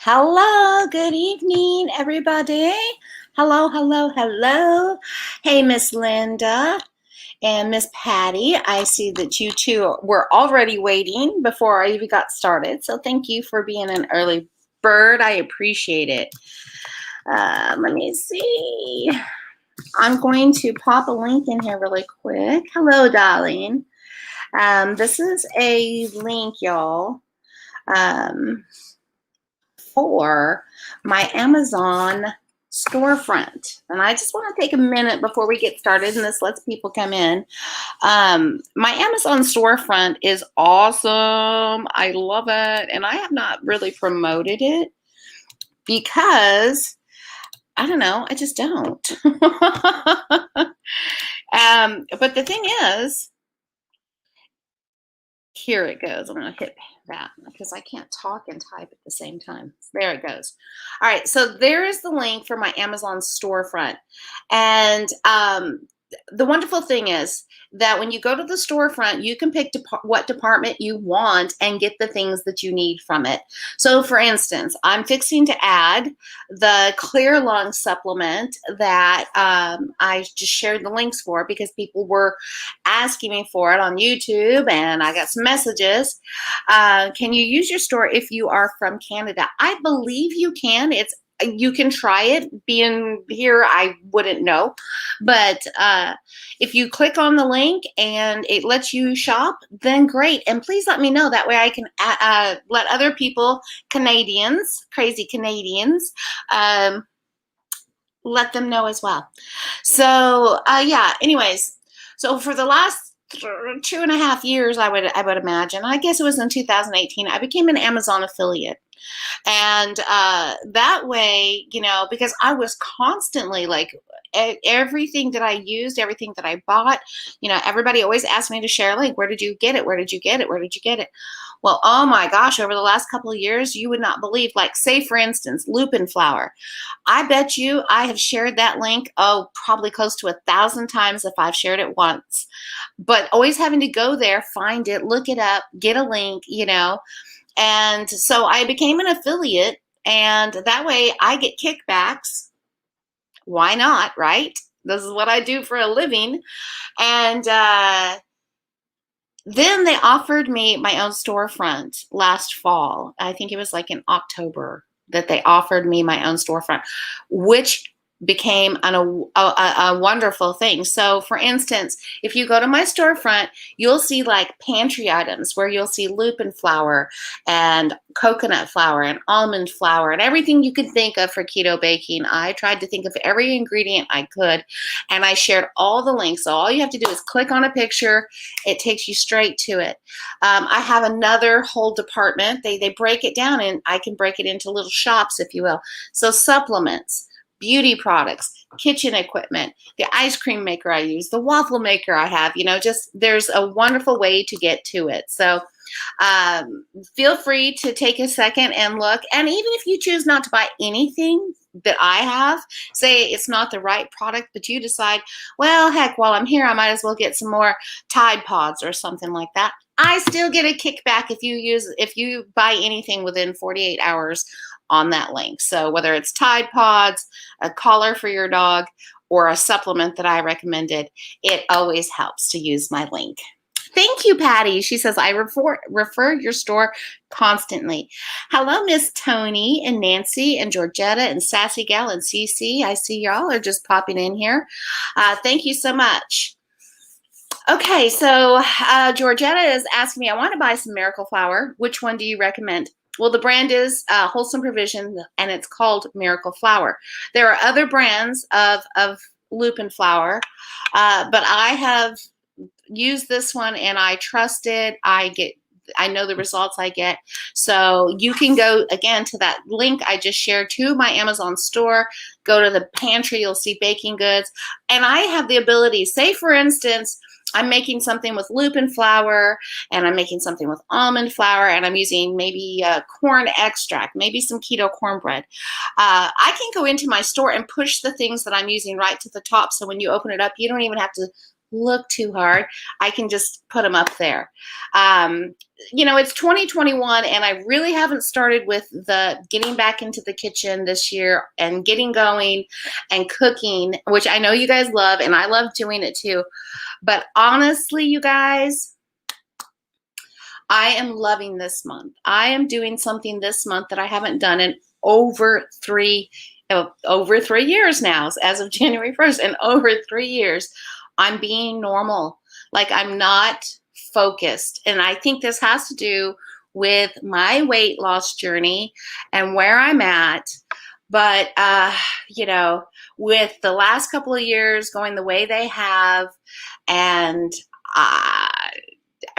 Hello, good evening, everybody. Hello, hello, hello. Hey, Miss Linda and Miss Patty. I see that you two were already waiting before I even got started. So thank you for being an early bird. I appreciate it. Let me see. I'm going to pop a link in here really quick. Hello, darling. This is a link, y'all. For my Amazon storefront. And I just want to take a minute before we get started, and this lets people come in. My Amazon storefront is awesome. I love it. And I have not really promoted it because I don't know, I just don't. But the thing is, here it goes. I'm going to hit that because I can't talk and type at the same time. There it goes. All right. So there is the link for my Amazon storefront. And the wonderful thing is that when you go to the storefront, you can pick what department you want and get the things that you need from it. So for instance, I'm fixing to add the clear lung supplement that I just shared the links for because people were asking me for it on YouTube, and I got some messages. Can you use your store if you are from Canada? I believe you can. You can try it. Being here, I wouldn't know. But if you click on the link and it lets you shop, then great. And please let me know. That way I can let other people, Canadians, crazy Canadians, let them know as well. So yeah, anyways, so for the last 2.5 years, I would imagine, I guess it was in 2018, I became an Amazon affiliate. And that way, because I was constantly like, everything that I used, everything that I bought, everybody always asked me to share a link. Where did you get it? Where did you get it? Where did you get it? Well, oh my gosh, over the last couple of years, you would not believe, like, say, for instance, lupin flower. I bet you I have shared that link, probably close to 1,000 times if I've shared it once. But always having to go there, find it, look it up, get a link, And so I became an affiliate, and that way I get kickbacks. Why not, right? This is what I do for a living. And then they offered me my own storefront last fall. I think it was like in October that they offered me my own storefront, which became a wonderful thing. So for instance, if you go to my storefront, you'll see like pantry items where you'll see lupin flower and coconut flour and almond flour and everything you could think of for keto baking. I tried to think of every ingredient I could, and I shared all the links. So all you have to do is click on a picture. It takes you straight to it. I have another whole department. They break it down, and I can break it into little shops, if you will. So supplements, beauty products, kitchen equipment, the ice cream maker I use, the waffle maker I have, just there's a wonderful way to get to it. So feel free to take a second and look. And even if you choose not to buy anything that I have, say it's not the right product, but you decide, well, heck, while I'm here, I might as well get some more Tide Pods or something like that. I still get a kickback if you buy anything within 48 hours on that link. So whether it's Tide Pods, a collar for your dog, or a supplement that I recommended, it always helps to use my link. Thank you, Patty. She says, I refer your store constantly. Hello, Miss Tony and Nancy and Georgetta and Sassy Gal and Cece. I see y'all are just popping in here. Thank you so much. Okay, so Georgetta is asking me, I want to buy some Miracle Flour. Which one do you recommend? Well, the brand is Wholesome Provision, and it's called Miracle Flour. There are other brands of lupin flour, but I have used this one, and I trust it. I know the results I get. So you can go, again, to that link I just shared to my Amazon store. Go to the pantry. You'll see baking goods. And I have the ability, say, for instance, I'm making something with lupin flour, and I'm making something with almond flour, and I'm using maybe corn extract, maybe some keto cornbread. I can go into my store and push the things that I'm using right to the top. So when you open it up, you don't even have to look too hard, I can just put them up there. Um, it's 2021, and I really haven't started with the getting back into the kitchen this year and getting going and cooking, which I know you guys love, and I love doing it too. But honestly, you guys, I am loving this month. I am doing something this month that I haven't done in over 3 years now, as of January 1st, and over 3 years. I'm being normal. Like, I'm not focused. And I think this has to do with my weight loss journey and where I'm at. But, with the last couple of years going the way they have, and I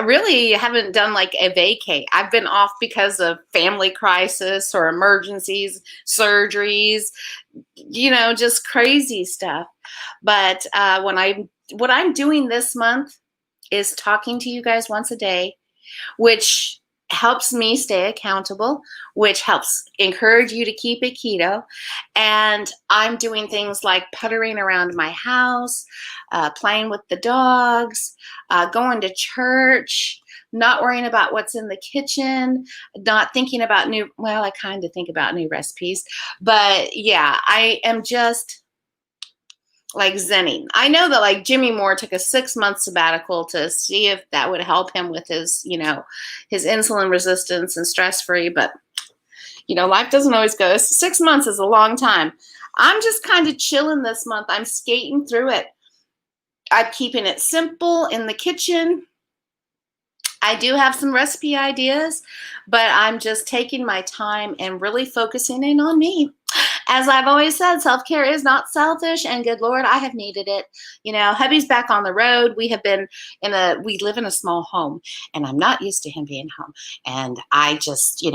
really haven't done like a vacay. I've been off because of family crisis or emergencies, surgeries, just crazy stuff. But what I'm doing this month is talking to you guys once a day, which helps me stay accountable, which helps encourage you to keep it keto. And I'm doing things like puttering around my house, playing with the dogs, going to church, not worrying about what's in the kitchen, not thinking about I kind of think about new recipes, but yeah, I am just like zenning. I know that like Jimmy Moore took a 6-month sabbatical to see if that would help him with his, his insulin resistance and stress-free, but life doesn't always go. 6 months is a long time. I'm just kind of chilling this month. I'm skating through it. I'm keeping it simple in the kitchen. I do have some recipe ideas, but I'm just taking my time and really focusing in on me. As I've always said, self-care is not selfish, and good Lord, I have needed it. Hubby's back on the road. We live in a small home, and I'm not used to him being home. And I just,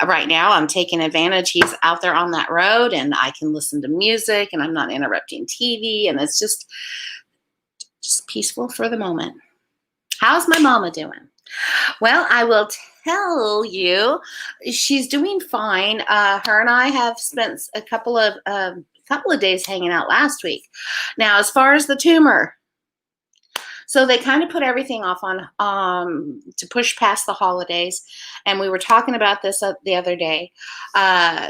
right now I'm taking advantage. He's out there on that road, and I can listen to music, and I'm not interrupting TV, and it's just peaceful for the moment. How's my mama doing? Well, I will tell you, she's doing fine. Her and I have spent a couple of days hanging out last week. Now, as far as the tumor, so they kind of put everything off on to push past the holidays, and we were talking about this the other day.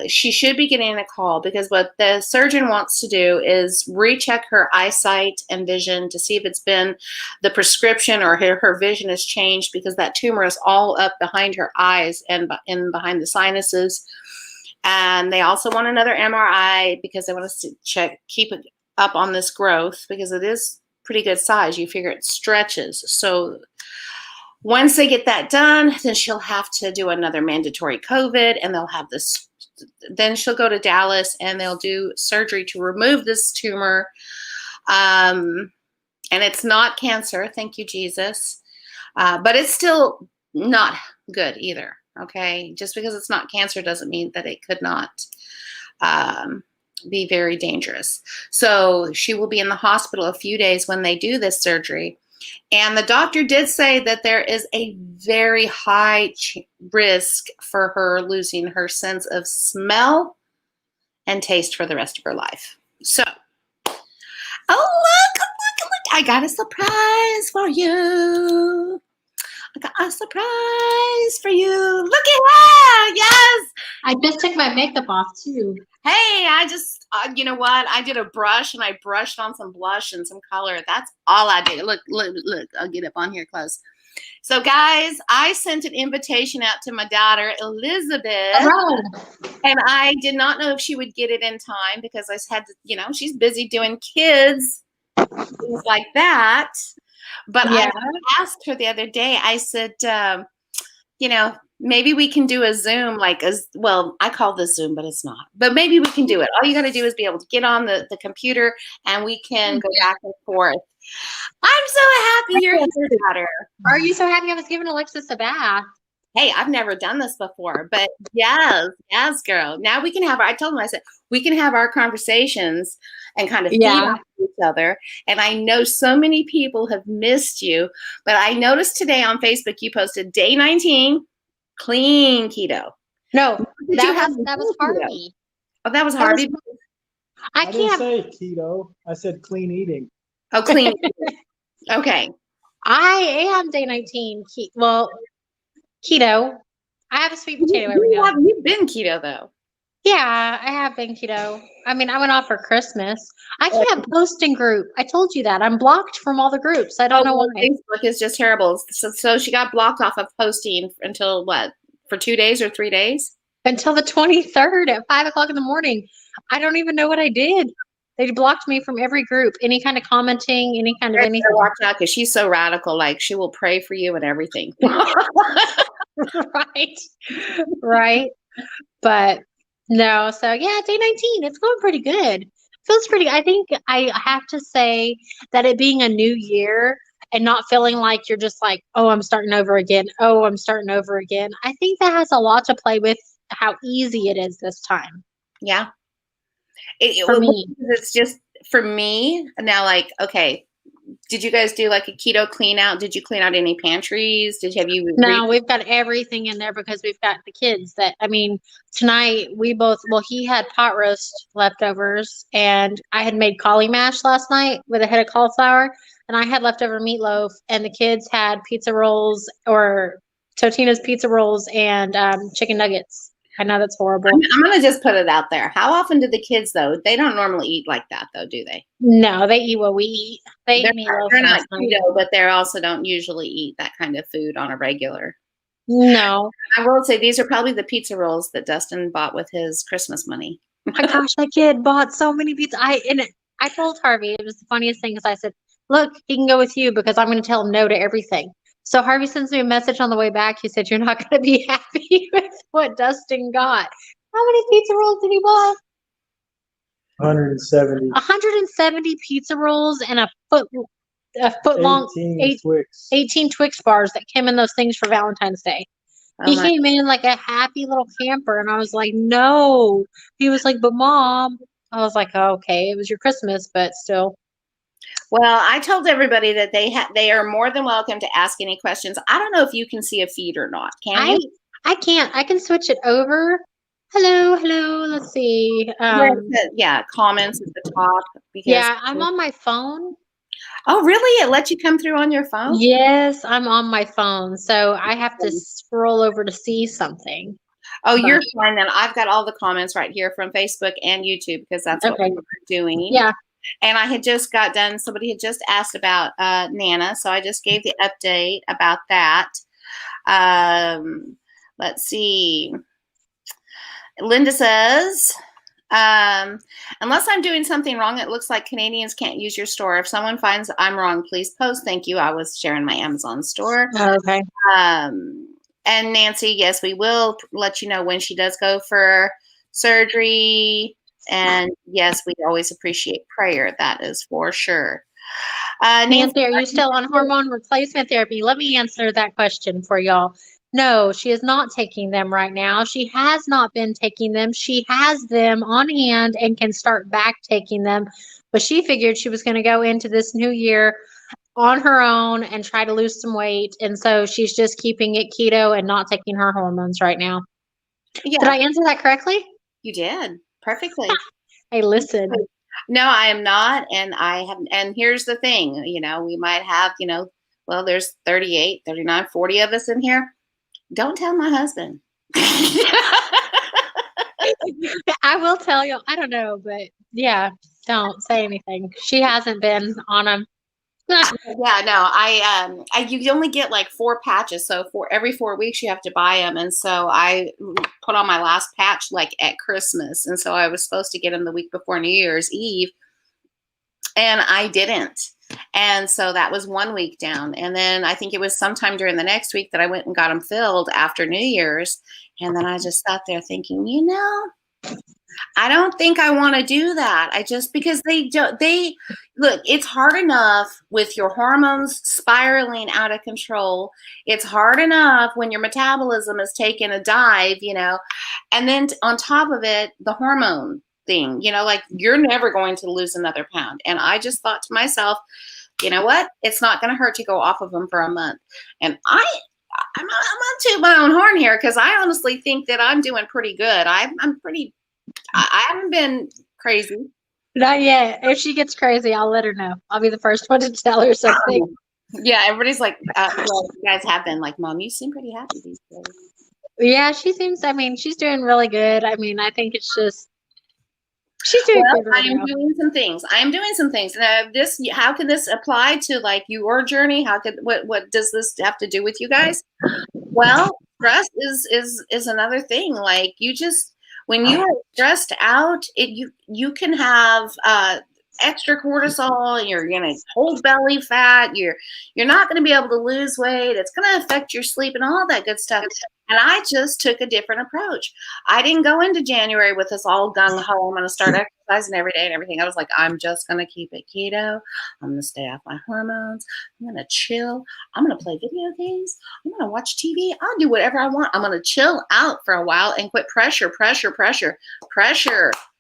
She should be getting a call, because what the surgeon wants to do is recheck her eyesight and vision to see if it's been the prescription or her vision has changed, because that tumor is all up behind her eyes and behind the sinuses. And they also want another MRI because they want us to keep it up on this growth, because it is pretty good size. You figure it stretches. So once they get that done, then she'll have to do another mandatory COVID, and they'll have this. Then she'll go to Dallas, and they'll do surgery to remove this tumor. And it's not cancer, thank you, Jesus. But it's still not good either. Okay, just because it's not cancer doesn't mean that it could not be very dangerous. So she will be in the hospital a few days when they do this surgery. And the doctor did say that there is a very high risk for her losing her sense of smell and taste for the rest of her life. So, look, I got a surprise for you. I got a surprise for you. Look at her. Yes. I just took my makeup off too. Hey, I just, you know what? I did a brush, and I brushed on some blush and some color. That's all I did. Look. I'll get up on here close. So, guys, I sent an invitation out to my daughter, Elizabeth. Right. And I did not know if she would get it in time, because I had to, she's busy doing kids, things like that. But yeah. I asked her the other day, I said, maybe we can do a Zoom, I call this Zoom, but it's not. But maybe we can do it. All you got to do is be able to get on the computer, and we can go back and forth. I'm so happy you're here, daughter. Are you so happy I was giving Alexis a bath? Hey, I've never done this before, but yes, girl. Now we can have I told him, I said, we can have our conversations and kind of feed off each other. And I know so many people have missed you, but I noticed today on Facebook you posted day 19, clean keto. No, that was Harvey. Oh, that was Harvey? I didn't say keto. I said clean eating. Oh, clean eating. Okay. I am day 19. Keto. I have a sweet potato every now and then. You've been keto though. Yeah, I have been keto. I mean, I went off for Christmas. I can't post in group. I told you that. I'm blocked from all the groups. I don't know Well, why. Facebook is just terrible. So she got blocked off of posting until what? For 2 days or 3 days? Until the 23rd at 5 o'clock in the morning. I don't even know what I did. They blocked me from every group, any kind of commenting, any kind of Better anything. watch out because she's so radical. Like she will pray for you and everything. Right. Right. But no, so yeah, day 19, it's going pretty good. Feels pretty. I think I have to say that it being a new year and not feeling like you're just like, oh, I'm starting over again. Oh, I'm starting over again. I think that has a lot to play with how easy it is this time Yeah. for me. It's just for me now, like, okay, did you guys do like a keto clean out? Did you clean out any pantries? Have you No, we've got everything in there because we've got the kids that, I mean, tonight we both, well, he had pot roast leftovers and I had made cauli mash last night with a head of cauliflower and I had leftover meatloaf and the kids had pizza rolls or Totino's pizza rolls and chicken nuggets. I know that's horrible. I'm going to just put it out there. How often do the kids, though? They don't normally eat like that, though, do they? No, they eat what we eat. They They're eat meatloaf they're not last night. keto, but they also don't usually eat that kind of food on a regular. No. I will say these are probably the pizza rolls that Dustin bought with his Christmas money. My gosh, that kid bought so many pizza. I told Harvey it was the funniest thing because I said, "Look, he can go with you because I'm going to tell him no to everything." So Harvey sends me a message on the way back. He said, "You're not going to be happy with what Dustin got." How many pizza rolls did he buy? 170. 170 pizza rolls and a foot long 18 Twix bars that came in those things for Valentine's Day. Oh He came in like a happy little camper, and I was like, no. He was like, but mom. I was like, oh, okay, it was your Christmas, but still. Well, I told everybody that they are more than welcome to ask any questions. I don't know if you can see a feed or not. Can you? I can't. I can switch it over. Hello, hello. Let's see. Yeah, comments at the top. Because Yeah, I'm on my phone. Oh, really? It lets you come through on your phone? Yes, I'm on my phone. So I have to scroll over to see something. Oh, you're fine then. I've got all the comments right here from Facebook and YouTube because that's what we were doing. Yeah. And I had just got done. Somebody had just asked about Nana, so I just gave the update about that. Let's see. Linda says, unless I'm doing something wrong, it looks like Canadians can't use your store. If someone finds I'm wrong, please post. Thank you. I was sharing my Amazon store. Okay. And Nancy, yes, we will let you know when she does go for surgery. And yes, we always appreciate prayer. That is for sure. Nancy, are you still on hormone replacement therapy? Let me answer that question for y'all. No, she is not taking them right now. She has not been taking them. She has them on hand and can start back taking them. But she figured she was going to go into this new year on her own and try to lose some weight. And so she's just keeping it keto and not taking her hormones right now. Yeah. Did I answer that correctly? You did perfectly. Hey, listen. No, I am not. And I have, and here's the thing, we might have, well, there's 38, 39, 40 of us in here. Don't tell my husband. I will tell you. I don't know, but yeah, don't say anything. She hasn't been on them. Yeah, no, you only get like 4 patches. So for every 4 weeks you have to buy them. And so I put on my last patch like at Christmas. And so I was supposed to get them the week before New Year's Eve. And I didn't. And so that was 1 week down. And then I think it was sometime during the next week that I went and got them filled after New Year's. And then I just sat there thinking, I don't think I want to do that. Because look, it's hard enough with your hormones spiraling out of control. It's hard enough when your metabolism is taking a dive, and then on top of it, the hormone thing, like you're never going to lose another pound. And I just thought to myself, you know what? It's not going to hurt to go off of them for a month. And I'm not toot my own horn here because I honestly think that I'm doing pretty good. I haven't been crazy. Not yet. If she gets crazy, I'll let her know. I'll be the first one to tell her something. Yeah, everybody's like, well, you guys have been like, Mom, you seem pretty happy these days. Yeah, she seems, I mean, she's doing really good. I mean, I think it's just, she's doing Well, good right I am now. doing some things. I am doing some things. This, how can this apply to like your journey? How could what does this have to do with you guys? Well, stress is another thing. Like you just when you are stressed out, you can have extra cortisol. You're gonna hold belly fat. You're not gonna be able to lose weight. It's gonna affect your sleep and all that good stuff. And I just took a different approach. I didn't go into January with this all gung ho. I'm going to start exercising every day and everything. I was like, I'm just going to keep it keto. I'm going to stay off my hormones. I'm going to chill. I'm going to play video games. I'm going to watch TV. I'll do whatever I want. I'm going to chill out for a while and quit pressure,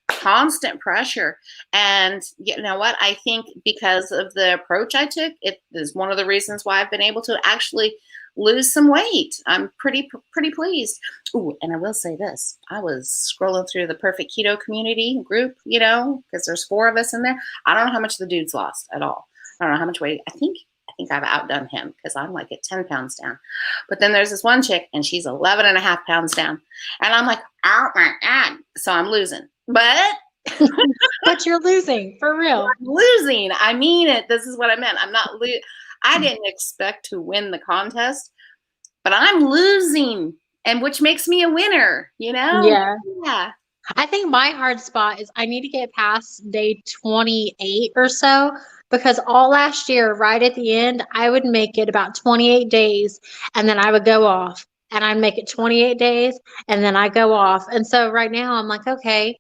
constant pressure. And you know what? I think because of the approach I took, it is one of the reasons why I've been able to actually lose some weight. I'm pretty pleased. Ooh, and I will say this. I was scrolling through the Perfect Keto community group, because there's 4 of us in there. I don't know how much the dude's lost at all. I don't know how much weight. I think I've outdone him because I'm like at 10 pounds down. But then there's this one chick and she's 11 and a half pounds down. And I'm like, oh my God. So I'm losing. But But you're losing, for real. I'm losing. I mean it. This is what I meant. I'm not I didn't expect to win the contest, but I'm losing, and which makes me a winner, Yeah. Yeah. I think my hard spot is I need to get past day 28 or so because all last year, right at the end, I would make it about 28 days and then I would go off and I'd make it 28 days and then I go off. And so right now I'm like, okay,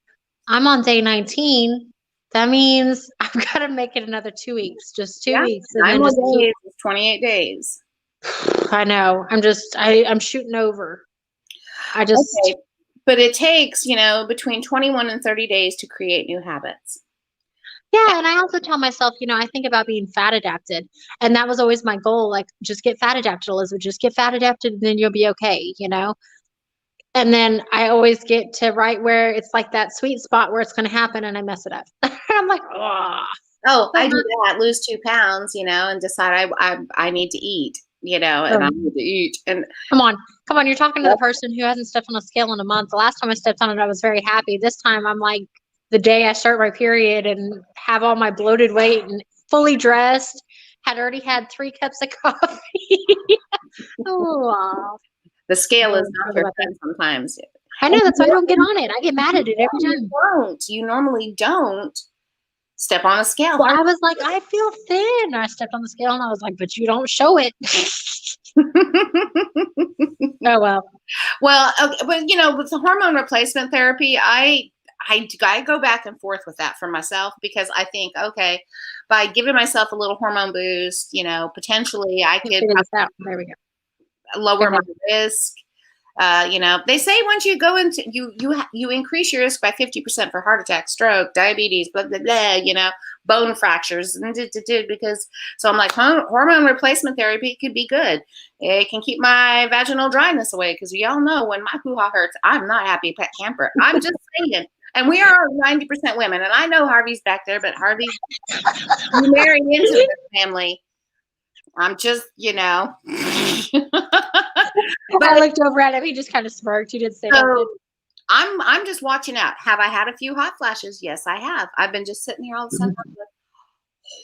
I'm on day 19. That means I've got to make it another 2 weeks, just 2 weeks. And 9 then more just days is 28 days. I know. I'm shooting over. I just, Okay. But it takes, between 21 and 30 days to create new habits. yeah. And I also tell myself, I think about being fat adapted. And that was always my goal. Like, just get fat adapted, Elizabeth. Just get fat adapted and then you'll be okay. And then I always get to right where it's like that sweet spot where it's going to happen and I mess it up. I'm like, oh. Oh, I do that. Lose 2 pounds, and decide I need to eat, and I need to eat. And Come on. You're talking to the person who hasn't stepped on a scale in a month. The last time I stepped on it, I was very happy. This time I'm like the day I start my period and have all my bloated weight and fully dressed, had already had 3 cups of coffee. Oh, the scale is not your friend sometimes. I know, that's why I don't get on it. I get mad at it every time. You normally don't step on a scale. Well, I was like, I feel thin. I stepped on the scale and I was like, but you don't show it. Oh, well. Well, okay, but with the hormone replacement therapy, I go back and forth with that for myself because I think, okay, by giving myself a little hormone boost, potentially I could There we go. lower my risk. They say once you go into you increase your risk by 50% for heart attack, stroke, diabetes, blah blah blah. Bone fractures, and because so I'm like hormone replacement therapy could be good. It can keep my vaginal dryness away because we all know when my hoo-ha hurts, I'm not happy pet camper. I'm just saying. And we are 90% women, and I know Harvey's back there, but Harvey, you married into this family. I'm just, But I looked over at him. He just kind of smirked. He didn't say nothing. I'm just watching out. Have I had a few hot flashes? Yes, I have. I've been just sitting here all of a sudden.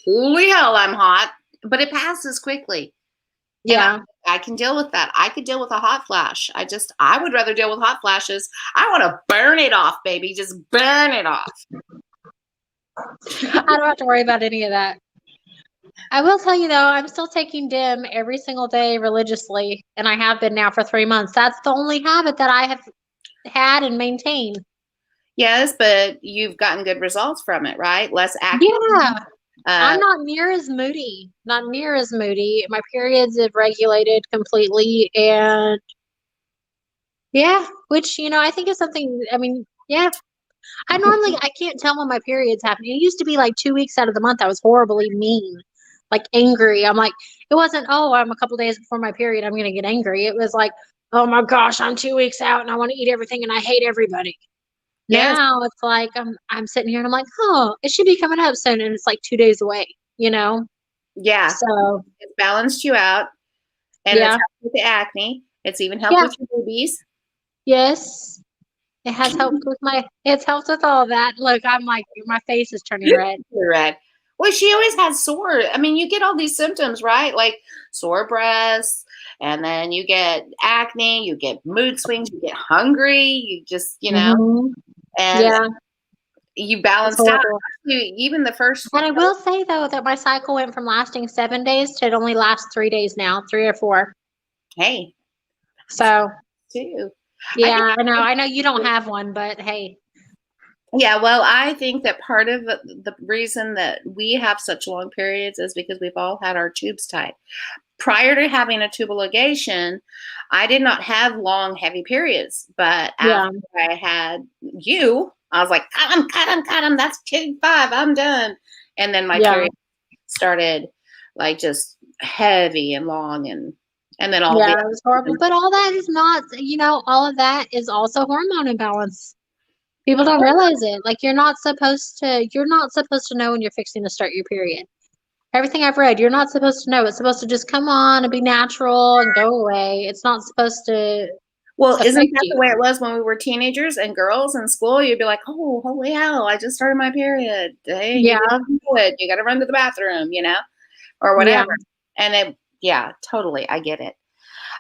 Holy hell, I'm hot. But it passes quickly. Yeah. I can deal with that. I could deal with a hot flash. I would rather deal with hot flashes. I want to burn it off, baby. Just burn it off. I don't have to worry about any of that. I will tell you though, I'm still taking DIM every single day religiously, and I have been now for 3 months. That's the only habit that I have had and maintained. Yes, but you've gotten good results from it, right? Less active. Yeah. I'm not near as moody. Not near as moody. My periods have regulated completely, and yeah, which I think is something. I mean, yeah. I can't tell when my period's happening. It used to be like 2 weeks out of the month I was horribly mean, like angry. I'm like, it wasn't, oh, I'm a couple days before my period, I'm gonna get angry. It was like, oh my gosh, I'm 2 weeks out and I want to eat everything and I hate everybody. Yes. Now it's like I'm sitting here and I'm like, oh, it should be coming up soon, and it's like 2 days away, you know? Yeah. So It's balanced you out, and it's yeah. helped with the acne. It's even helped Yeah. with your boobies. Yes. It's helped with all that. Look, I'm like my face is turning red. Red. Well, she always had sore. I mean, you get all these symptoms, right? Like sore breasts, and then you get acne, you get mood swings, you get hungry, you just, Mhm. and Yeah, you it's balanced out. horrible. Even the first, And I will say though that my cycle went from lasting 7 days to it only lasts 3 days now, 3 or 4. hey, So too. I think, yeah, I know you don't have one, but hey, yeah, well, I think that part of the reason that we have such long periods is because we've all had our tubes tied. Prior to having a tubal ligation, I did not have long, heavy periods. But yeah, after I had you, I was like, cut them, cut them, cut them. That's 5. I'm done. And then my yeah, period started like just heavy and long, and then all yeah, the it was horrible. other. But all that is not, all of that is also hormone imbalance. People don't realize it. Like you're not supposed to know when you're fixing to start your period. Everything I've read, you're not supposed to know. It's supposed to just come on and be natural and go away. It's not supposed to Well, isn't affect that the you. way it was when we were teenagers and girls in school? You'd be like, "Oh, holy hell! I just started my period. Hey, you Yeah, didn't do it. You got to run to the bathroom, or yeah. whatever." And yeah, totally, I get it.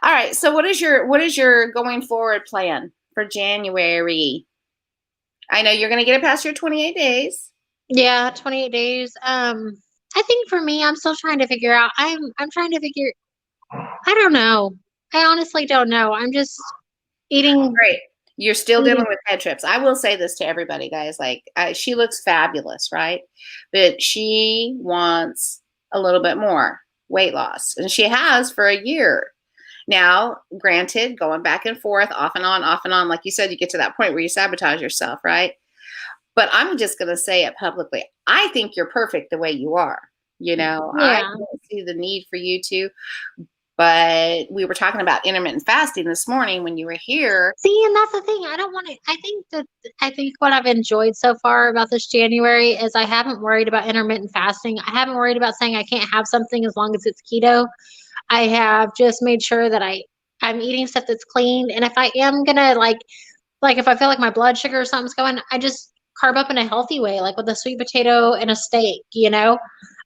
All right. So, what is your going forward plan for January? I know you're going to get it past your 28 days. Yeah, 28 days. I think for me, I'm still trying to figure out. I'm trying to figure. I don't know. I honestly don't know. I'm just eating Great. You're still eating. dealing with head trips. I will say this to everybody, guys. Like, she looks fabulous, right? But she wants a little bit more weight loss, and she has for a year. Now, granted, going back and forth, off and on, like you said, you get to that point where you sabotage yourself, right? But I'm just going to say it publicly. I think you're perfect the way you are. I Yeah. don't see the need for you to. But we were talking about intermittent fasting this morning when you were here. See, and that's the thing. I don't want to. I think what I've enjoyed so far about this January is I haven't worried about intermittent fasting. I haven't worried about saying I can't have something as long as it's keto. I have just made sure that I'm eating stuff that's clean. And if I am gonna like if I feel like my blood sugar or something's going, I just carb up in a healthy way, like with a sweet potato and a steak.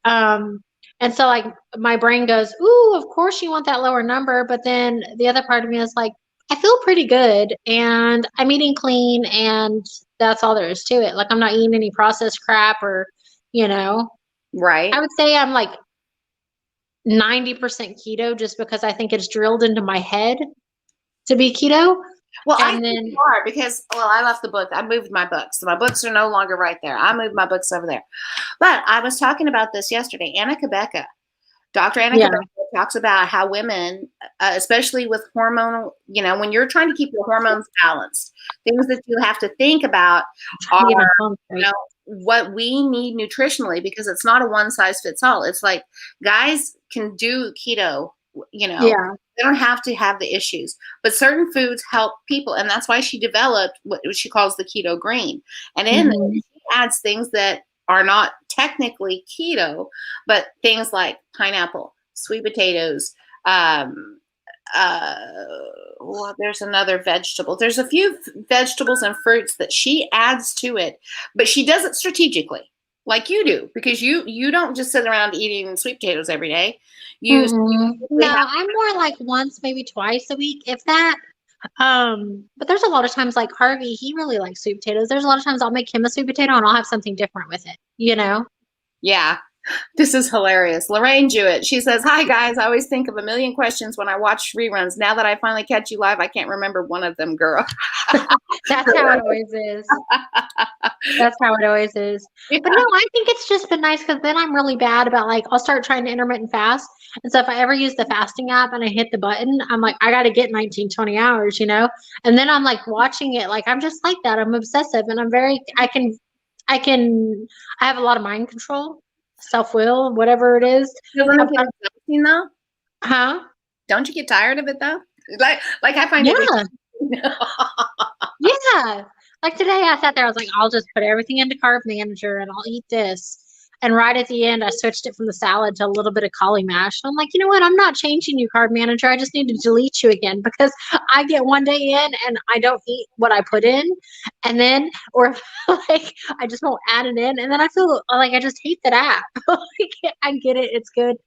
Um, and so like my brain goes, ooh, of course you want that lower number. But then the other part of me is like, I feel pretty good and I'm eating clean and that's all there is to it. Like I'm not eating any processed crap or, you know, I Right. would say I'm like 90% keto just because I think it's drilled into my head to be keto. Well, I And think you then, are because, well, I left the book. I moved my books. My books are no longer right there. I moved my books over there. But I was talking about this yesterday. Anna Cabeca, Dr. Anna yeah, Cabeca talks about how women, especially with hormonal, when you're trying to keep your hormones balanced, things that you have to think about I'm trying are, to get my phone you straight. know, what we need nutritionally because it's not a one size fits all. It's like guys can do keto, Yeah. they don't have to have the issues, but certain foods help people. And that's why she developed what she calls the keto green. And in there, Hmm. she adds things that are not technically keto, but things like pineapple, sweet potatoes, um, uh, well, there's another vegetable. There's a few vegetables and fruits that she adds to it, but she does it strategically, like you do, because you don't just sit around eating sweet potatoes every day. You Mm-mm. strategically No, have. I'm more like once, maybe twice a week, if that. But there's a lot of times like Harvey, he really likes sweet potatoes. There's a lot of times I'll make him a sweet potato and I'll have something different with it. Yeah, this is hilarious. Lorraine Jewett, she says, "Hi guys, I always think of a million questions when I watch reruns. Now that I finally catch you live, I can't remember one of them, girl." That's how it always is. That's how it always is. But Yeah. no, I think it's just been nice because then I'm really bad about like I'll start trying to intermittent fast. And so if I ever use the fasting app and I hit the button, I'm like, I gotta get 19, 20 hours. And then I'm like watching it, like I'm just like that. I'm obsessive and I have a lot of mind control, self-will, whatever it is. Doesn't it I've get got- exhausting though? Huh? Don't you get tired of it though? Like I find it. Yeah. Yeah. Like today, I sat there, I was like, I'll just put everything into Carb Manager and I'll eat this. And right at the end, I switched it from the salad to a little bit of cauli mash. And I'm like, you know what? I'm not changing you, Carb Manager. I just need to delete you again because I get one day in and I don't eat what I put in. And then, or like, I just won't add it in. And then I feel like I just hate that app. Like, I get it. It's good.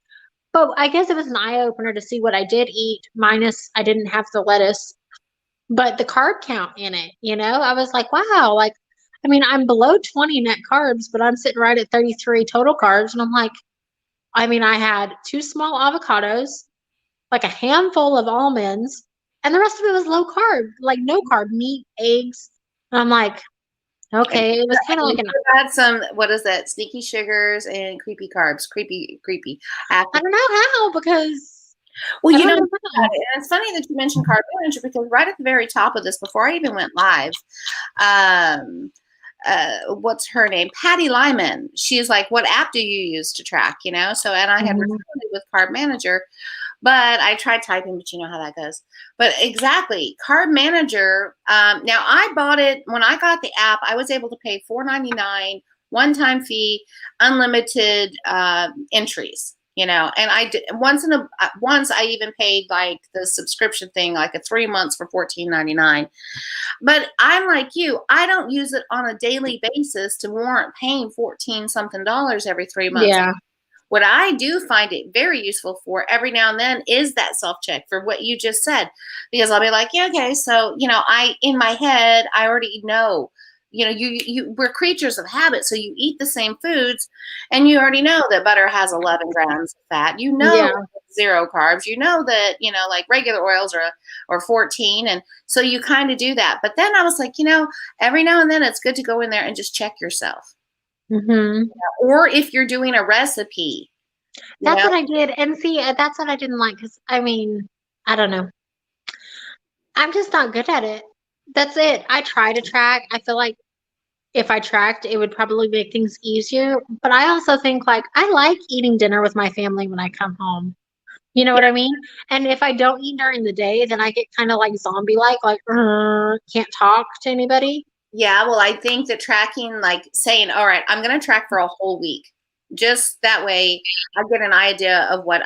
But I guess it was an eye opener to see what I did eat, minus I didn't have the lettuce but the carb count in it, I was like, wow, like, I mean, I'm below 20 net carbs, but I'm sitting right at 33 total carbs. And I'm like, I mean, I had two small avocados, like a handful of almonds, and the rest of it was low carb, like no carb, meat, eggs. And I'm like, And okay, it was kind of you like an, had some, what is that? Sneaky sugars and creepy carbs. Creepy. I don't know how, because Well, I you don't know, know how. and it's funny that you mentioned carb manager because right at the very top of this, before I even went live, um, what's her name? Patty Lyman. She's like, "What app do you use to track?" So, and I had Mhm. responded with Carb Manager, but I tried typing, but you know how that goes. But exactly, Carb Manager. Now I bought it when I got the app. I was able to pay $4.99 one-time fee, unlimited entries. And I did once I even paid like the subscription thing, like a 3 months for $14.99. But I'm like you, I don't use it on a daily basis to warrant paying 14 something dollars every 3 months. Yeah. What I do find it very useful for every now and then is that self check for what you just said, because I'll be like, yeah, okay, so I in my head I already know. We're creatures of habit, so you eat the same foods, and you already know that butter has 11 grams of fat. Yeah. Zero carbs. That like regular oils or 14, and so you kind of do that. But then I was like, every now and then it's good to go in there and just check yourself, Hmm. or if you're doing a recipe, you That's know. what I did. And see, that's what I didn't like because I mean, I don't know. I'm just not good at it. That's it. I try to track. I feel like if I tracked, it would probably make things easier. But I also think like I like eating dinner with my family when I come home. You know what I mean? And if I don't eat during the day, then I get kind of like zombie like can't talk to anybody. Yeah, well, I think that tracking, like saying, all right, I'm going to track for a whole week. Just that way I get an idea of what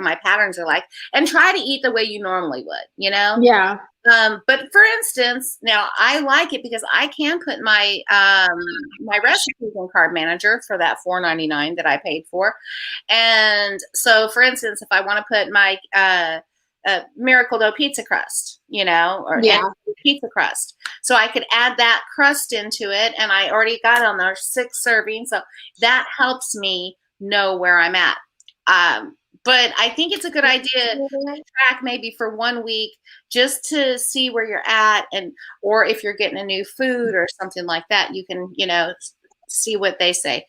my patterns are like, and try to eat the way you normally would. Yeah. But for instance, now I like it because I can put my recipes in Carb Manager for that $4.99 that I paid for. And so, for instance, if I want to put my miracle dough pizza crust, or and Yeah. pizza crust, so I could add that crust into it, and I already got on there 6 servings, so that helps me know where I'm at. But I think it's a good idea to track maybe for 1 week just to see where you're at, or if you're getting a new food or something like that, you can, see what they say.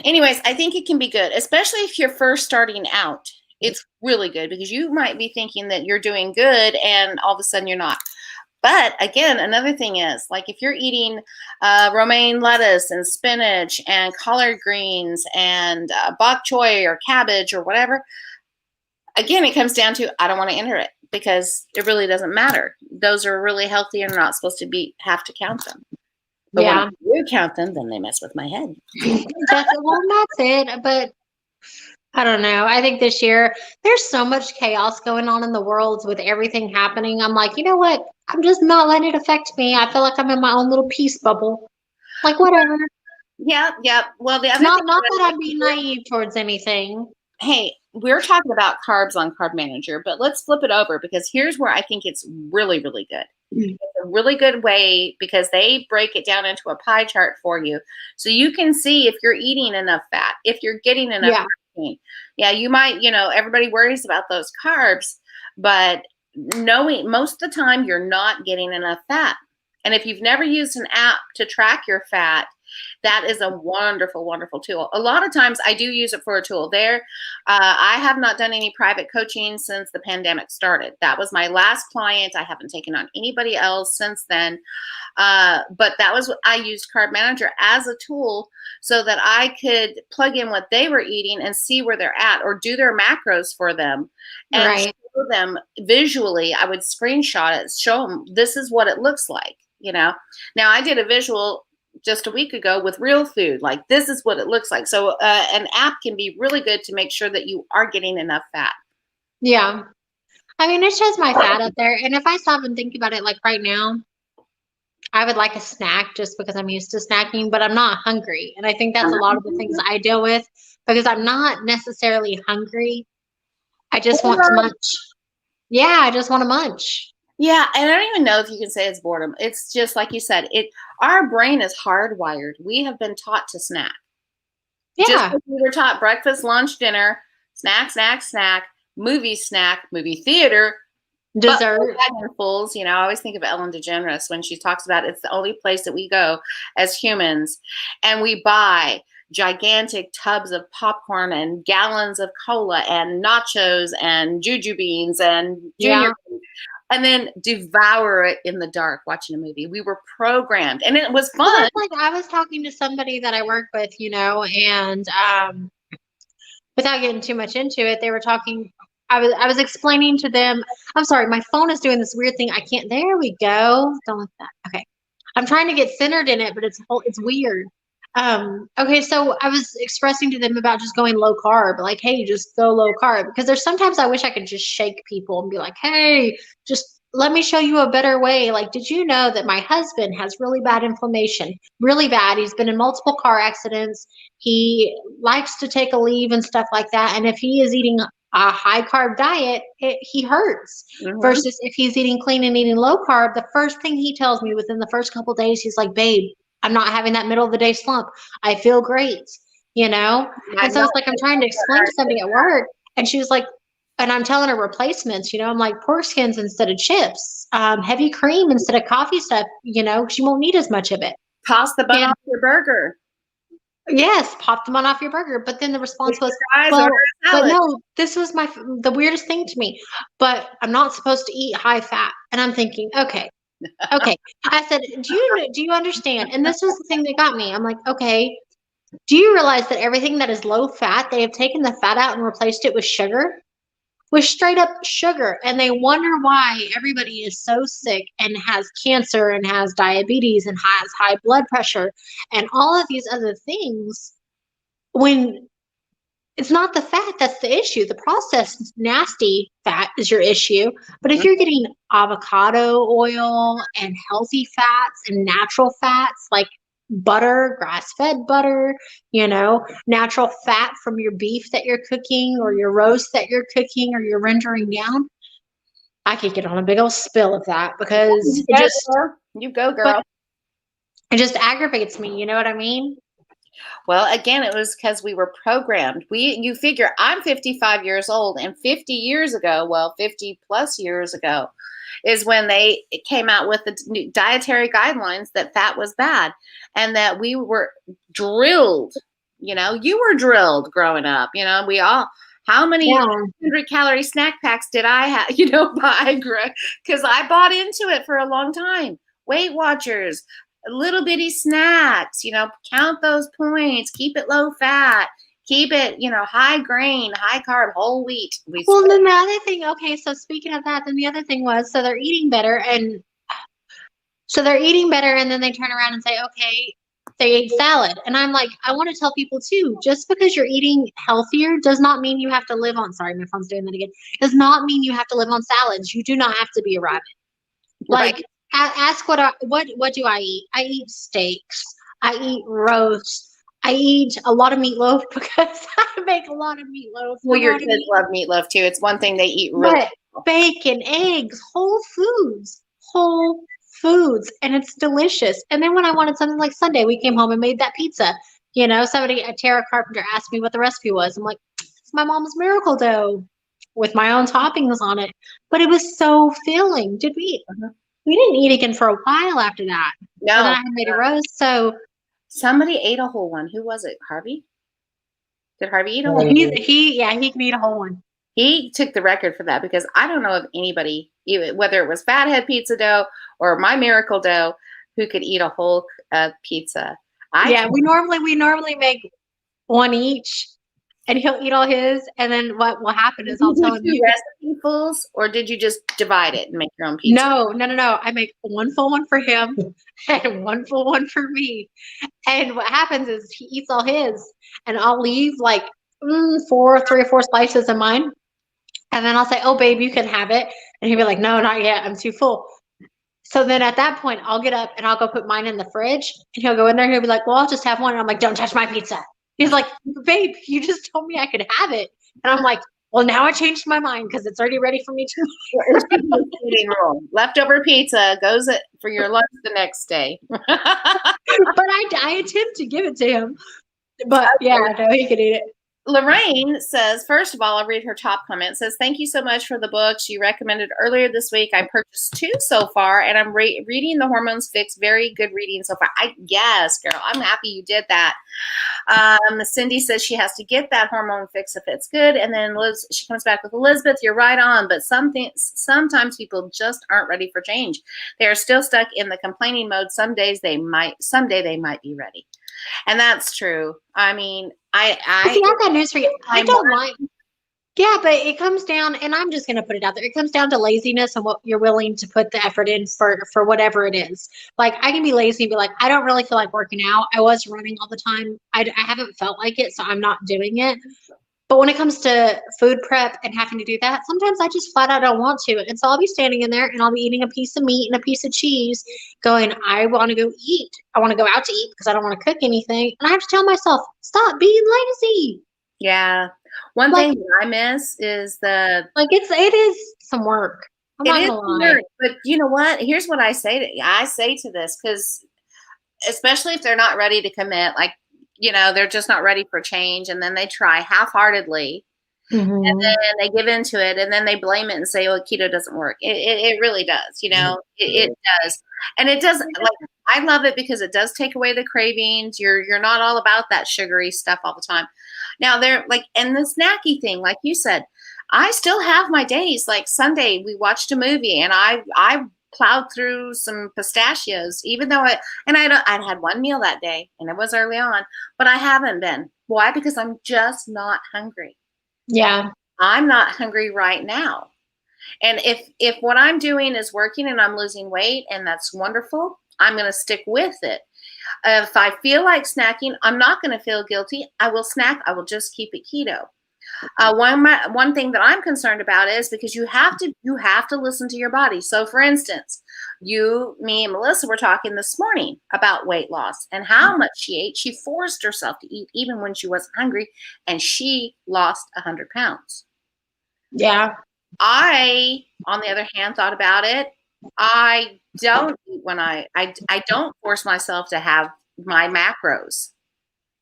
Anyways, I think it can be good, especially if you're first starting out. It's really good because you might be thinking that you're doing good and all of a sudden you're not. But again, another thing is like if you're eating romaine lettuce and spinach and collard greens and bok choy or cabbage or whatever, again, it comes down to I don't want to enter it because it really doesn't matter. Those are really healthy and not supposed to have to count them. But when I Yeah. do count them, then they mess with my head. That's it. But I don't know. I think this year there's so much chaos going on in the world with everything happening. I'm like, you know what? I'm just not letting it affect me. I feel like I'm in my own little peace bubble. Like whatever. Yeah, yeah. Well, the other thing Not that that I I'm being naive towards anything. hey, we're talking about carbs on Carb Manager, but let's flip it over because here's where I think it's really, really good. It's a really good way because they break it down into a pie chart for you. So you can see if you're eating enough fat, if you're getting enough Yeah. protein. Yeah, you might, everybody worries about those carbs, but knowing most of the time you're not getting enough fat. And if you've never used an app to track your fat, that is a wonderful, wonderful tool. A lot of times I do use it for a tool. I have not done any private coaching since the pandemic started. That was my last client. I haven't taken on anybody else since then. But that was what I used Carb Manager as a tool so that I could plug in what they were eating and see where they're at or do their macros for them and Right. show them visually. I would screenshot it, show them this is what it looks like. Now I did a visual just a week ago with real food. Like, this is what it looks like. So an app can be really good to make sure that you are getting enough fat. Yeah. I mean, it shows my fat up there. And if I stop and think about it, like right now, I would like a snack just because I'm used to snacking, but I'm not hungry. And I think that's a lot of the things I deal with because I'm not necessarily hungry. I just want to munch. Yeah, I just want to munch. Yeah, and I don't even know if you can say it's boredom. It's just like you said, our brain is hardwired. We have been taught to snack. Just Yeah. like we were taught breakfast, lunch, dinner, snack, snack, snack, snack, movie theater, Dessert. Fools. I always think of Ellen DeGeneres when she talks about it's the only place that we go as humans, and we buy gigantic tubs of popcorn and gallons of cola and nachos and juju beans and junior beans, and then devour it in the dark watching a movie. We were programmed, and it was fun. Well, like I was talking to somebody that I work with, and without getting too much into it, they were talking. I was explaining to them. I'm sorry, my phone is doing this weird thing. I can't. There we go. Don't like that. Okay, I'm trying to get centered in it, but it's weird. Okay, so I was expressing to them about just going low carb, like, hey, just go low carb. Because there's sometimes I wish I could just shake people and be like, hey, just let me show you a better way. Like, did you know that my husband has really bad inflammation? Really bad. He's been in multiple car accidents. He likes to take a leave and stuff like that. And if he is eating a high carb diet, he hurts. Mhm. Versus if he's eating clean and eating low carb, the first thing he tells me within the first couple of days, he's like, babe, I'm not having that middle of the day slump. I feel great, And so it's like I'm trying to explain to somebody at work, and she was like, and I'm telling her replacements, I'm like pork skins instead of chips, heavy cream instead of coffee stuff, she won't need as much of it. Toss the bun off your burger. Yes, pop the bun off your burger. But then the response was, well, but no, this was the weirdest thing to me. But I'm not supposed to eat high fat. And I'm thinking, okay. I said, do you understand? And this was the thing that got me. I'm like, okay, do you realize that everything that is low fat, they have taken the fat out and replaced it with sugar? With straight up sugar. And they wonder why everybody is so sick and has cancer and has diabetes and has high blood pressure and all of these other things, when it's not the fat that's the issue. The processed nasty fat is your issue. But if you're getting avocado oil and healthy fats and natural fats like butter, grass-fed butter, natural fat from your beef that you're cooking or your roast that you're cooking or you're rendering down, I could get on a big old spill of that because you go, girl. It just aggravates me. You know what I mean? Well, again, it was because we were programmed. You figure I'm 55 years old, and 50 years ago, 50 plus years ago, is when they came out with the new dietary guidelines that fat was bad, and that we were drilled. You were drilled growing up. We all. How many 100-calorie snack packs did I have? Buy because I bought into it for a long time. Weight Watchers. Little bitty snacks, count those points, keep it low fat, keep it, high grain, high carb, whole wheat. Well, then the other thing, okay, so speaking of that, then the other thing was, so they're eating better and then they turn around and say, okay, they ate salad. And I'm like, I want to tell people too, just because you're eating healthier does not mean you have to live on, sorry, my phone's doing that again, does not mean you have to live on salads. You do not have to be a rabbit. Like, ask what do I eat? I eat steaks. I eat roast. I eat a lot of meatloaf because I make a lot of meatloaf. Well, your kids love meatloaf too. It's one thing they eat really well. Bacon, eggs, whole foods, and it's delicious. And then when I wanted something like Sunday, we came home and made that pizza. Somebody at Tara Carpenter asked me what the recipe was. I'm like, it's my mom's miracle dough with my own toppings on it. But it was so filling. Did we? We didn't eat again for a while after that. No. And then I had made a roast. So somebody ate a whole one. Who was it? Harvey? Did Harvey eat a whole one? He can eat a whole one. He took the record for that because I don't know of anybody, whether it was Fathead pizza dough or my miracle dough, who could eat a whole pizza. We normally make one each. and he'll eat all his. And then what will happen Did is you I'll do tell him, two recipefuls, or did you just divide it and make your own pizza? no. I make one full one for him and one full one for me. And what happens is he eats all his, and I'll leave like three or four slices of mine. And then I'll say, "Oh, babe, you can have it." And he'll be like, "No, not yet. I'm too full." So then at that point, I'll get up and I'll go put mine in the fridge. And he'll go in there and he'll be like, "Well, I'll just have one." And I'm like, "Don't touch my pizza." He's like, "Babe, you just told me I could have it." And I'm like, "Well, now I changed my mind because it's already ready for me to." Eating rule. Leftover pizza goes for your lunch the next day. But I attempt to give it to him. But yeah, no, he can eat it. Lorraine says, first of all, I'll read her top comment. It says, thank you so much for the books you recommended earlier this week. I purchased 2 so far, and I'm reading The Hormones Fix. Very good reading so far. Yes, girl, I'm happy you did that. Cindy says she has to get that hormone fix if it's good. And then she comes back with, Elizabeth, you're right on, but sometimes people just aren't ready for change. They are still stuck in the complaining mode. Someday they might be ready. And that's true. I mean, See, I've got news for you. I don't like. Yeah, but it comes down, and I'm just going to put it out there. It comes down to laziness and what you're willing to put the effort in for whatever it is. Like, I can be lazy and be like, I don't really feel like working out. I was running all the time. I haven't felt like it, so I'm not doing it. But when it comes to food prep and having to do that, sometimes I just flat out don't want to. And so I'll be standing in there and I'll be eating a piece of meat and a piece of cheese going, I want to go eat. I want to go out to eat because I don't want to cook anything. And I have to tell myself, stop being lazy. Yeah. One thing that I miss is it is some work. I'm not gonna lie. Work, but you know what? Here's what I say to this, because especially if they're not ready to commit, like, they're just not ready for change, and then they try half-heartedly, and then they give into it, and then they blame it and say, "Oh, keto doesn't work." It really does, it does, and it doesn't. Like, I love it because it does take away the cravings. You're not all about that sugary stuff all the time. Now they're like, and the snacky thing, like you said, I still have my days. Like Sunday, we watched a movie, and I plowed through some pistachios, even though I'd had one meal that day, and it was early on, but I haven't been. Why? Because I'm just not hungry. Yeah. I'm not hungry right now. And if what I'm doing is working and I'm losing weight, and that's wonderful, I'm going to stick with it. If I feel like snacking, I'm not going to feel guilty. I will snack. I will just keep it keto. One thing that I'm concerned about is because you have to listen to your body. So for instance, me and Melissa were talking this morning about weight loss and how much she ate. She forced herself to eat even when she wasn't hungry, and she lost 100 pounds. Yeah. I, on the other hand, thought about it. I don't eat when I don't force myself to have my macros.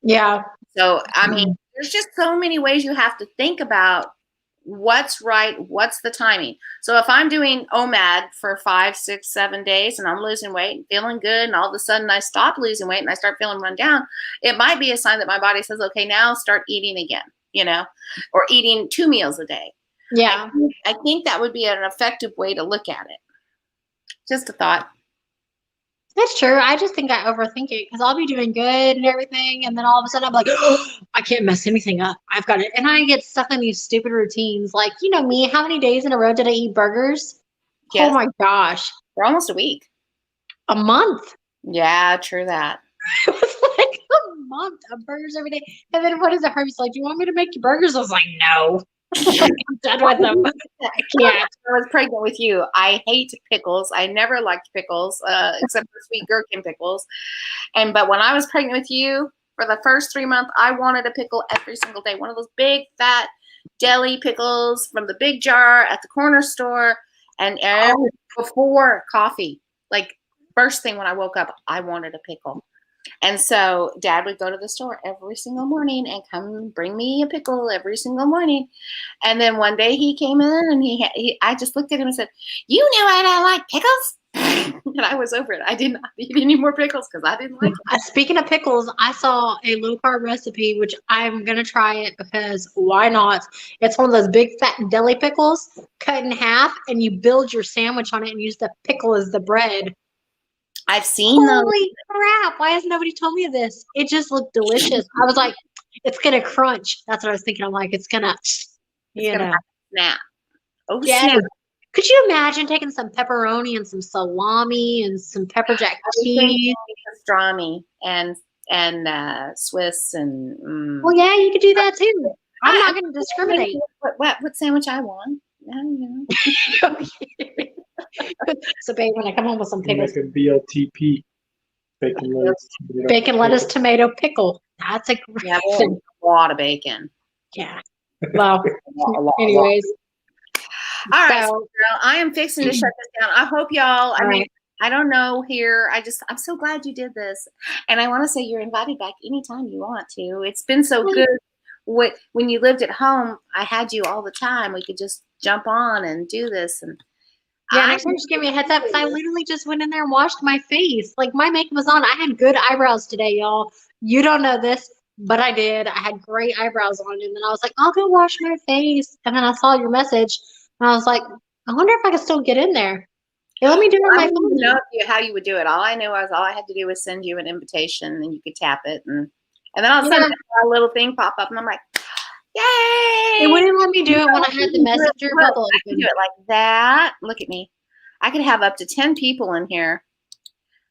Yeah. So, I mean, there's just so many ways you have to think about what's right, what's the timing. So if I'm doing OMAD for 5, 6, 7 days and I'm losing weight, feeling good, and all of a sudden I stop losing weight and I start feeling run down, it might be a sign that my body says, okay, now start eating again, or eating 2 meals a day. Yeah. I think that would be an effective way to look at it. Just a thought. That's true. I just think I overthink it because I'll be doing good and everything, and then all of a sudden I'm like, oh, I can't mess anything up. I've got it. And I get stuck in these stupid routines. Like, me, how many days in a row did I eat burgers? Yes. Oh my gosh. For almost a week. A month. Yeah, true that. It was like a month of burgers every day. And then what is it? Herbie's like, do you want me to make you burgers? I was like, no. I'm done with them. I can't. I was pregnant with you. I hate pickles. I never liked pickles, except for sweet gherkin pickles. But when I was pregnant with you, for the first 3 months, I wanted a pickle every single day. One of those big, fat deli pickles from the big jar at the corner store. And before coffee, like first thing when I woke up, I wanted a pickle. And so Dad would go to the store every single morning and come bring me a pickle every single morning. And then one day he came in and I just looked at him and said, "You knew I don't like pickles?" And I was over it. I did not eat any more pickles because I didn't like it. Speaking of pickles, I saw a low carb recipe, which I'm going to try it because why not? It's one of those big fat deli pickles cut in half, and you build your sandwich on it and use the pickle as the bread. I've seen those. Holy crap. Why has nobody told me this? It just looked delicious. I was like, It's gonna crunch. That's what I was thinking. I'm like, it's gonna, It's you gonna know. have to snap. Oh Yeah. snap! Could you imagine taking some pepperoni and some salami and some pepper jack I was thinking cheese? pastrami and Swiss and Well, yeah, you could do that too. I'm I not going to discriminate. what sandwich I want. You So, babe, when I come home with some You pickles, make a BLTP, bacon, lettuce, tomato, bacon, lettuce, tomato, pickle. That's a yeah, great well, thing. a lot of bacon. Yeah. Well, A lot. anyways, All right, so girl, I am fixing to shut this down. I hope y'all. I all mean, right. I don't know here. I'm so glad you did this, and I want to say you're invited back anytime you want to. It's been so good. When you lived at home, I had you all the time. We could just jump on and do this, and Yeah, next time just give me a heads up because I literally just went in there and washed my face. Like my makeup was on. I had good eyebrows today, y'all. You don't know this, but I did. I had great eyebrows on, and then I was like, I'll go wash my face. And then I saw your message, and I was like, I wonder if I can still get in there. Hey, let me do it on I my don't phone. know how you would do it. All I knew was all I had to do was send you an invitation, and you could tap it, and then all of a sudden a little thing pop up, and I'm like, yay! It wouldn't let me do it when I had the messenger bubble I can open. do it like that. Look at me. I could have up to 10 people in here.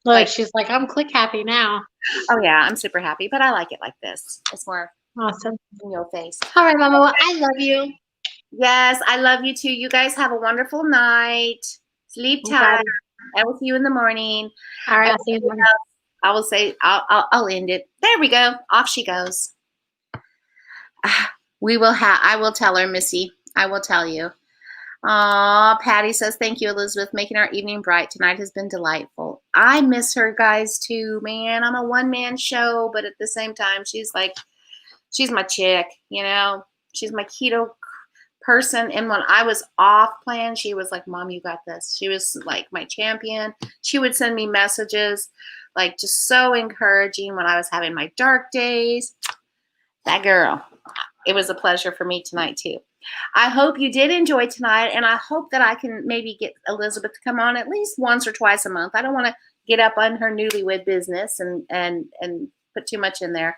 Look, Like, she's like, I'm click happy now. oh yeah, I'm super happy, but I like it like this. It's more Awesome. in your face. All right, Mama. Well, I love you. Yes, I love you too. You guys have a wonderful night. Sleep tight. I will see you in the morning. All right, I'll see you in the morning. I will say I'll end it. There we go. Off she goes. I will tell her, Missy. I will tell you. Aw, Patty says, thank you, Elizabeth, making our evening bright. Tonight has been delightful. I miss her, guys, too, man. I'm a one-man show, but at the same time, she's my chick, you know? She's my keto person. And when I was off plan, she was like, Mom, you got this. She was like my champion. She would send me messages, like just so encouraging when I was having my dark days. That girl. It was a pleasure for me tonight, too. I hope you did enjoy tonight, and I hope that I can maybe get Elizabeth to come on at least once or twice a month. I don't want to get up on her newlywed business and put too much in there,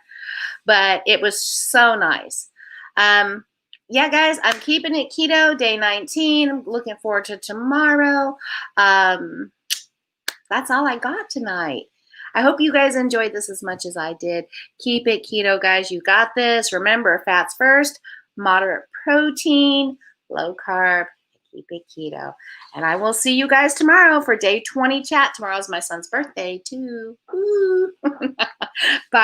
but it was so nice. Yeah, guys, I'm keeping it keto, day 19. I'm looking forward to tomorrow. That's all I got tonight. I hope you guys enjoyed this as much as I did. Keep it keto, guys. You got this. Remember, fats first, moderate protein, low carb, keep it keto. And I will see you guys tomorrow for day 20 chat. Tomorrow's my son's birthday, too. Bye.